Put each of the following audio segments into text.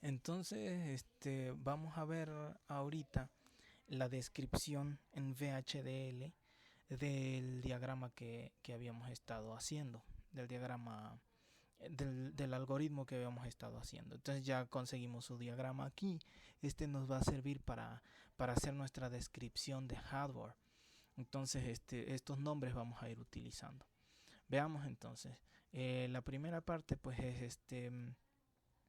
Entonces, vamos a ver ahorita la descripción en VHDL del diagrama que habíamos estado haciendo, del diagrama del algoritmo que habíamos estado haciendo. Entonces ya conseguimos su diagrama aquí. Este nos va a servir para hacer nuestra descripción de hardware. Entonces estos nombres vamos a ir utilizando. Veamos entonces. La primera parte pues es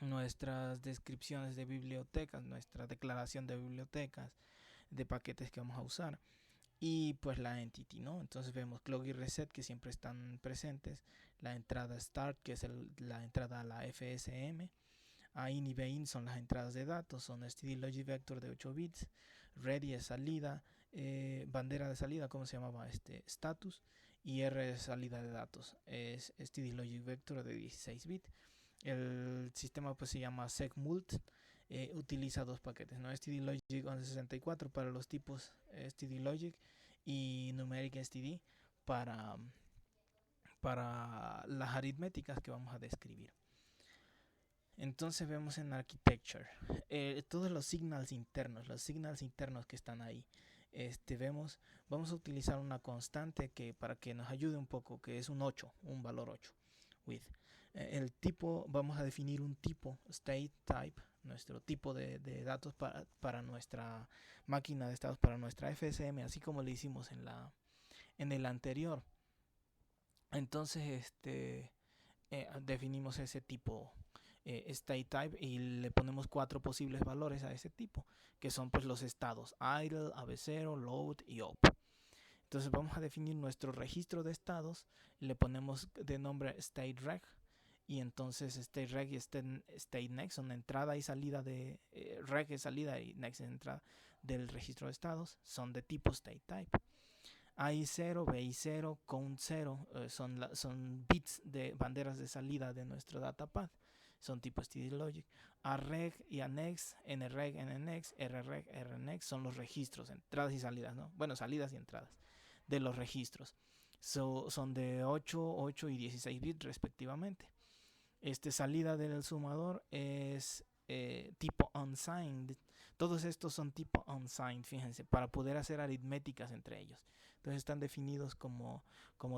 nuestras descripciones de bibliotecas, nuestra declaración de bibliotecas, de paquetes que vamos a usar y pues la entity, ¿no? Entonces vemos clock y reset que siempre están presentes, la entrada start que es la entrada a la FSM, AIN y BIN son las entradas de datos, son std logic vector de 8 bits, ready es salida, bandera de salida, ¿cómo se llamaba? Status, y R es salida de datos, es std logic vector de 16 bits. El sistema pues se llama segmult, utiliza dos paquetes, ¿no? stdlogic 1164 para los tipos stdlogic y numeric std para, para las aritméticas que vamos a describir. Entonces vemos en architecture todos los signals internos que están ahí. Vamos a utilizar una constante que para que nos ayude un poco, que es un 8, un valor 8. With. El tipo, vamos a definir un tipo, state type, nuestro tipo de datos para nuestra máquina de estados, para nuestra FSM, así como le hicimos en el anterior. Entonces, definimos ese tipo state type y le ponemos 4 posibles valores a ese tipo, que son pues los estados idle, AB0, load y op. Entonces vamos a definir nuestro registro de estados, le ponemos de nombre stateReg y entonces stateReg y stateNext son entrada y salida de reg es salida y next es entrada del registro de estados, son de tipo state type. AI0, BI0, count0 son bits de banderas de salida de nuestro datapad. Son tipo stdlogic. Arreg y annex, nreg, nnext, rreg, rnext son los registros, entradas y salidas, ¿no? Bueno, salidas y entradas de los registros. Son de 8, 8 y 16 bits respectivamente. Salida del sumador es tipo unsigned. Todos estos son tipo unsigned, fíjense, para poder hacer aritméticas entre ellos. Entonces están definidos como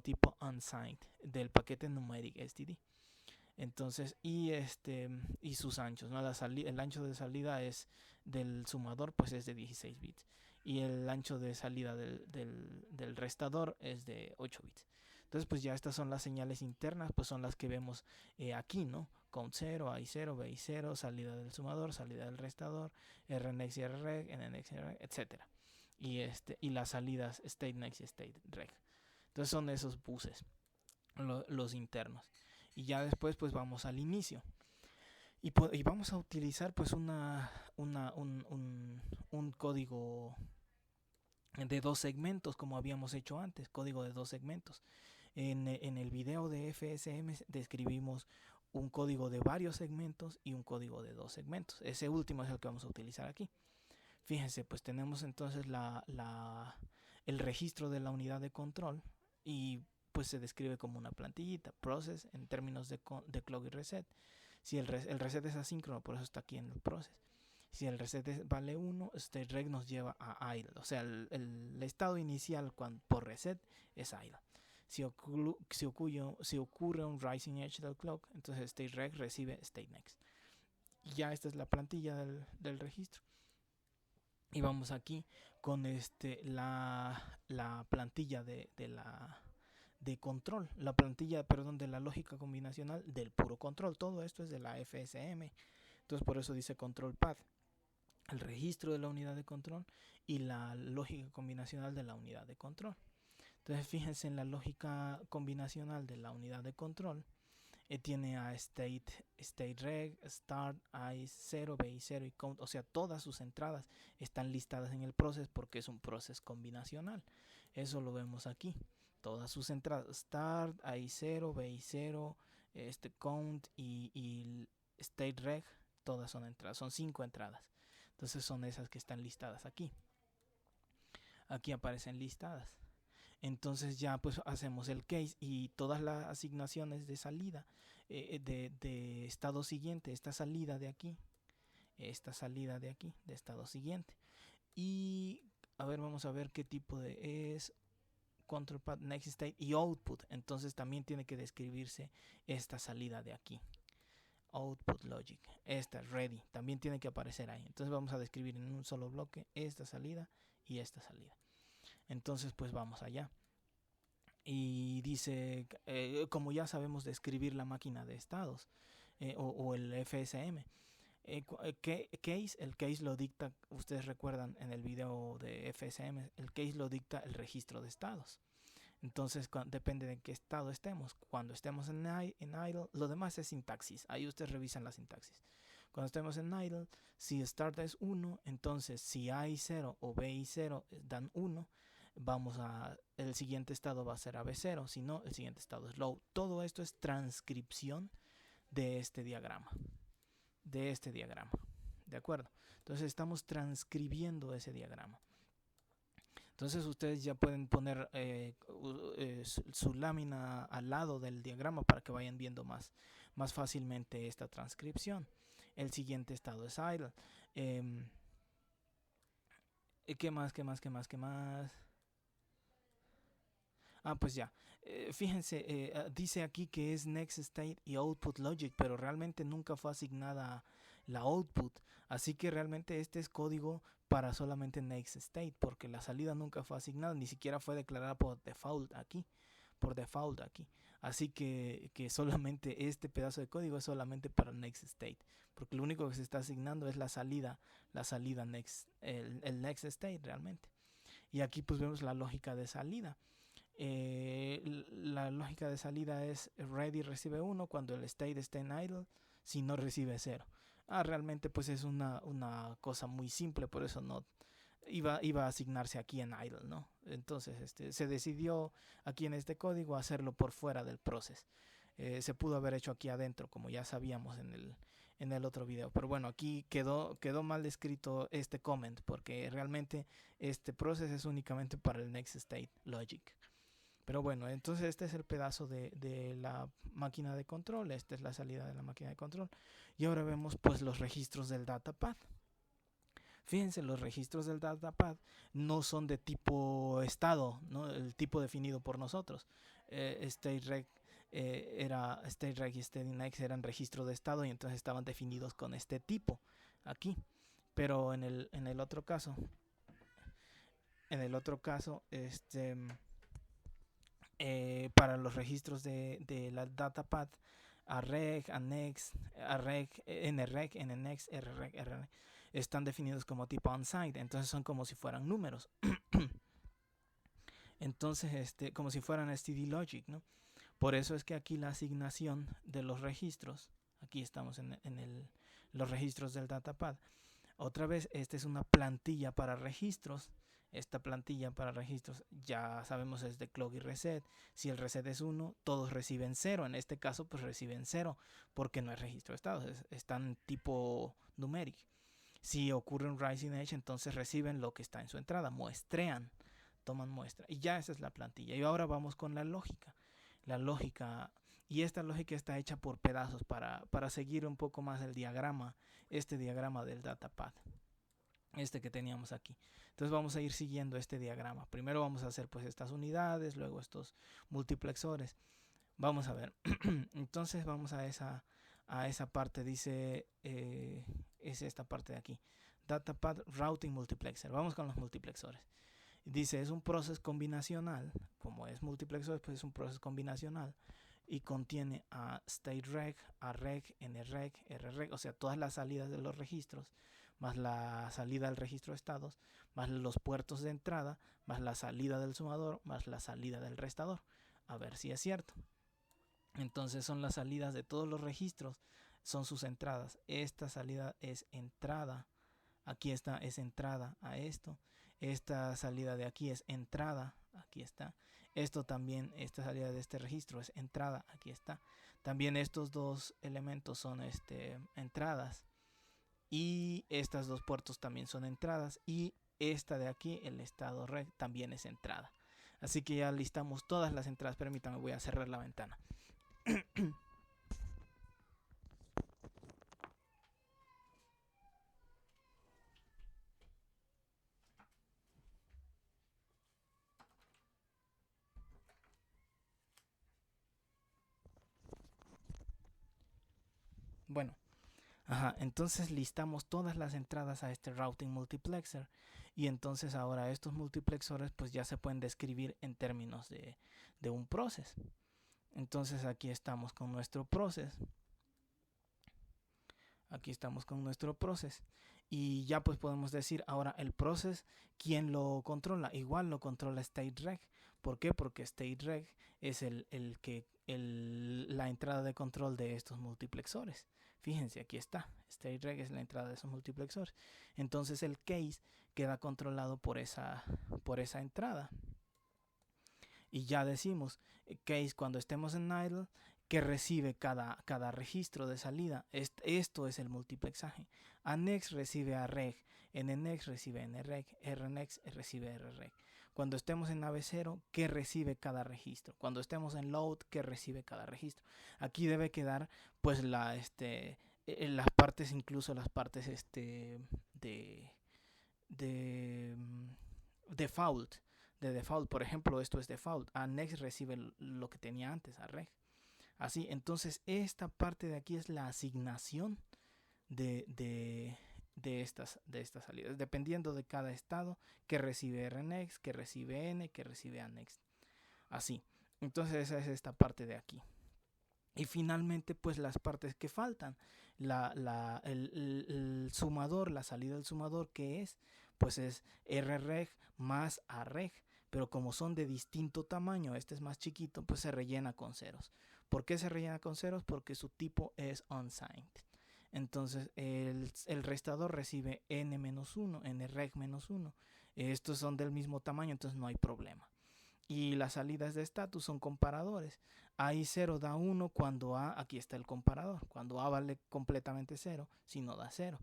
tipo unsigned del paquete numeric std. Entonces, y sus anchos, ¿no? El ancho de salida es del sumador, pues es de 16 bits. Y el ancho de salida del restador es de 8 bits. Entonces, pues ya estas son las señales internas, pues son las que vemos aquí, ¿no? Count 0, AI0, BI0, salida del sumador, salida del restador, RNext y RReg, NNext y RReg, etc. Y las salidas StateNext y StateReg. Entonces son esos buses, los internos. Y ya después pues vamos al inicio. Y vamos a utilizar pues un código de 2 segmentos como habíamos hecho antes, código de 2 segmentos. En el video de FSM describimos un código de varios segmentos y un código de 2 segmentos. Ese último es el que vamos a utilizar aquí. Fíjense, pues tenemos entonces el registro de la unidad de control y pues se describe como una plantillita, process en términos de clock y reset. Si el reset es asíncrono, por eso está aquí en el process. Si el reset vale 1, este reg nos lleva a idle. O sea, el estado inicial por reset es idle. Si ocurre un rising edge del clock, entonces state reg recibe state next. Y ya esta es la plantilla del registro. Y vamos aquí con la plantilla de control, la plantilla, perdón, de la lógica combinacional del puro control. Todo esto es de la FSM. Entonces por eso dice control path, el registro de la unidad de control y la lógica combinacional de la unidad de control. Entonces fíjense en la lógica combinacional de la unidad de control. Tiene a stateReg, start, i0, bi0 y count, o sea, todas sus entradas están listadas en el process porque es un process combinacional. Eso lo vemos aquí. Todas sus entradas, start, i0, bi0, count y stateReg, todas son entradas, son 5 entradas. Entonces son esas que están listadas aquí. Aquí aparecen listadas. Entonces ya pues hacemos el case y todas las asignaciones de salida de estado siguiente, esta salida de aquí, esta salida de aquí, de estado siguiente. Y a ver, vamos a ver qué tipo de es control path, next state y output. Entonces también tiene que describirse esta salida de aquí. Output logic, esta ready, también tiene que aparecer ahí. Entonces vamos a describir en un solo bloque esta salida y esta salida. Entonces pues vamos allá. Y dice, como ya sabemos describir la máquina de estados o el FSM, case, el case lo dicta, ustedes recuerdan en el video de FSM, el case lo dicta el registro de estados. Entonces depende de qué estado estemos. Cuando estemos en idle, lo demás es sintaxis. Ahí ustedes revisan la sintaxis. Cuando estemos en idle, si start es 1, entonces si A y 0 o B y 0 dan 1, el siguiente estado va a ser AB0. Si no, el siguiente estado es low. Todo esto es transcripción de este diagrama. ¿De acuerdo? Entonces estamos transcribiendo ese diagrama. Entonces ustedes ya pueden poner su lámina al lado del diagrama para que vayan viendo más fácilmente esta transcripción. El siguiente estado es idle. ¿Qué más? Pues ya. Fíjense, dice aquí que es next state y output logic, pero realmente nunca fue asignada la output. Así que realmente este es código para solamente next state, porque la salida nunca fue asignada, ni siquiera fue declarada por default aquí. Así que solamente este pedazo de código es solamente para next state, porque lo único que se está asignando es la salida next, el next state realmente. Y aquí pues vemos la lógica de salida. La lógica de salida es ready recibe 1 cuando el state está en idle, si no recibe 0. Realmente pues es una cosa muy simple, por eso no iba a asignarse aquí en idle, ¿no? Entonces se decidió aquí en este código hacerlo por fuera del process. Se pudo haber hecho aquí adentro, como ya sabíamos en el otro video, pero bueno, aquí quedó mal descrito este comment, porque realmente este process es únicamente para el next state logic. Pero bueno, entonces este es el pedazo de la máquina de control. Esta es la salida de la máquina de control. Y ahora vemos pues los registros del datapad. Fíjense, los registros del datapad no son de tipo estado, ¿no? El tipo definido por nosotros. StateReg StateReg y StateNext eran registro de estado y entonces estaban definidos con este tipo aquí. Pero en el otro caso, para los registros de la datapad, arreg, annex, arreg, nreg, nnx, rreg, rreg, están definidos como tipo unsigned, entonces son como si fueran números. Entonces, como si fueran std logic, ¿no? Por eso es que aquí la asignación de los registros, aquí estamos en los registros del datapad. Otra vez, esta es una plantilla para registros. Esta plantilla para registros ya sabemos es de clock y reset. Si el reset es 1, todos reciben 0. En este caso pues reciben 0 porque no es registro de estados, están tipo numeric. Si ocurre un rising edge, entonces reciben lo que está en su entrada, muestrean, toman muestra. Y ya esa es la plantilla. Y ahora vamos con la lógica. Y esta lógica está hecha por pedazos para seguir un poco más el diagrama, este diagrama del datapad, que teníamos aquí. Entonces vamos a ir siguiendo este diagrama. Primero vamos a hacer pues estas unidades, luego estos multiplexores. Vamos a ver. Entonces vamos a esa parte, dice, es esta parte de aquí. Datapad Routing Multiplexer. Vamos con los multiplexores. Dice, es un proceso combinacional. Como es multiplexor, pues es un proceso combinacional. Y contiene a StateReg, ARreg, NReg, RReg, o sea, todas las salidas de los registros, más la salida del registro de estados, más los puertos de entrada, más la salida del sumador, más la salida del restador. A ver si es cierto. Entonces son las salidas de todos los registros, son sus entradas. Esta salida es entrada. Aquí está, es entrada a esto. Esta salida de aquí es entrada. Aquí está. Esto también, esta salida de este registro es entrada. Aquí está. También estos dos elementos son entradas. Y estas dos puertos también son entradas. Y esta de aquí, el estado reg, también es entrada. Así que ya listamos todas las entradas. Permítanme, voy a cerrar la ventana. Bueno, ajá, entonces listamos todas las entradas a este routing multiplexer y entonces ahora estos multiplexores pues ya se pueden describir en términos de un process. Entonces aquí estamos con nuestro process. Aquí estamos con nuestro process. Y ya pues podemos decir ahora el process, ¿quién lo controla? Igual lo controla statereg. ¿Por qué? Porque statereg es la entrada de control de estos multiplexores. Fíjense, aquí está. Statereg es la entrada de esos multiplexores. Entonces el case queda controlado por esa entrada. Y ya decimos, case cuando estemos en idle, que recibe cada registro de salida. Esto es el multiplexaje. ANEX recibe AREG, NNEX recibe NREG, RNEX recibe RREG. Cuando estemos en nave 0, ¿qué recibe cada registro? Cuando estemos en load, ¿qué recibe cada registro? Aquí debe quedar pues las partes, incluso las partes de default. De default, por ejemplo, esto es default. ANEX recibe lo que tenía antes, AREG. Así, entonces esta parte de aquí es la asignación de estas salidas, dependiendo de cada estado que recibe RNext, que recibe N, que recibe ANEXT. Así, entonces esa es esta parte de aquí. Y finalmente, pues las partes que faltan, el sumador, la salida del sumador, que es, pues es RREG más AREG, pero como son de distinto tamaño, este es más chiquito, pues se rellena con ceros. ¿Por qué se rellena con ceros? Porque su tipo es unsigned. Entonces el restador recibe N-1, NREG-1. Estos son del mismo tamaño, entonces no hay problema. Y las salidas de estatus son comparadores. AI0 da 1 cuando A, aquí está el comparador, cuando A vale completamente 0, si no da 0.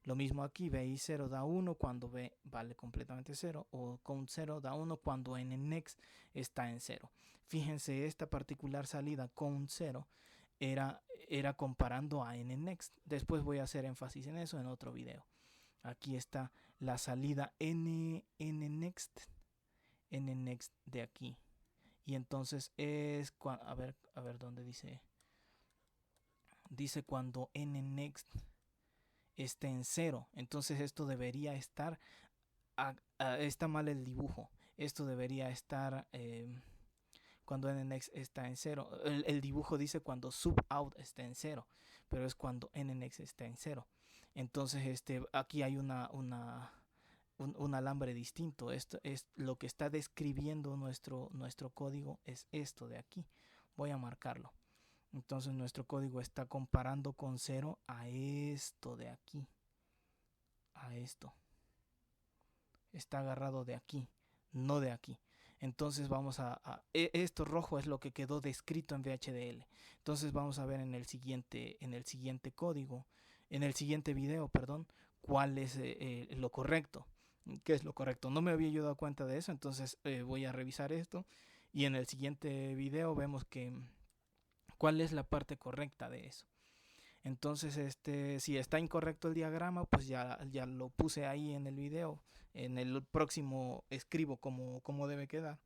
Lo mismo aquí, BI0 da 1 cuando B vale completamente 0, o count 0 da 1 cuando NNext está en 0. Fíjense, esta particular salida count 0 era comparando a NNext. Después voy a hacer énfasis en eso en otro video. Aquí está la salida NNext de aquí. Y entonces es a ver dónde dice cuando NNext esté en 0. Entonces esto debería estar está mal el dibujo. Esto debería estar cuando NNext está en 0. El dibujo dice cuando subout está en 0, pero es cuando NNext está en 0. Entonces aquí hay un alambre distinto. Esto es lo que está describiendo nuestro código, es esto de aquí. Voy a marcarlo. Entonces nuestro código está comparando con 0 a esto de aquí. A esto. Está agarrado de aquí, no de aquí. Entonces vamos esto rojo es lo que quedó descrito en VHDL. Entonces vamos a ver en el siguiente código, en el siguiente video, perdón, cuál es lo correcto. ¿Qué es lo correcto? No me había yo dado cuenta de eso, entonces voy a revisar esto y en el siguiente video vemos cuál es la parte correcta de eso. Entonces, si está incorrecto el diagrama, pues ya lo puse ahí en el video. En el próximo escribo cómo debe quedar.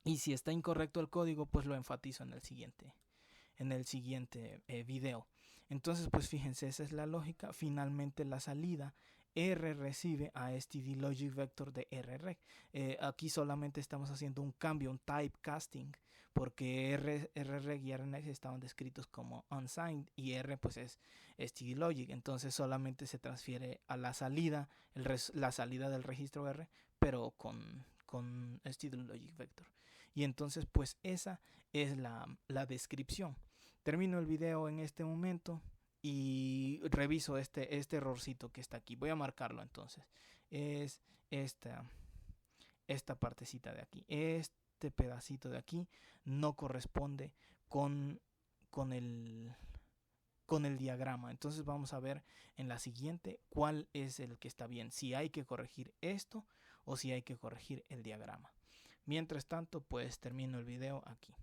Y si está incorrecto el código, pues lo enfatizo en el siguiente video. Entonces, pues fíjense, esa es la lógica. Finalmente la salida R recibe a std logic vector de RREG. Aquí solamente estamos haciendo un cambio, un typecasting, porque RREG y RNext estaban descritos como unsigned y R pues es std logic. Entonces solamente se transfiere a la salida, la salida del registro R, pero con std logic vector. Y entonces pues esa es la descripción. Termino el video en este momento y reviso este errorcito que está aquí. Voy a marcarlo entonces. Es esta partecita de aquí. Este pedacito de aquí no corresponde con el diagrama. Entonces vamos a ver en la siguiente cuál es el que está bien. Si hay que corregir esto o si hay que corregir el diagrama. Mientras tanto, pues termino el video aquí.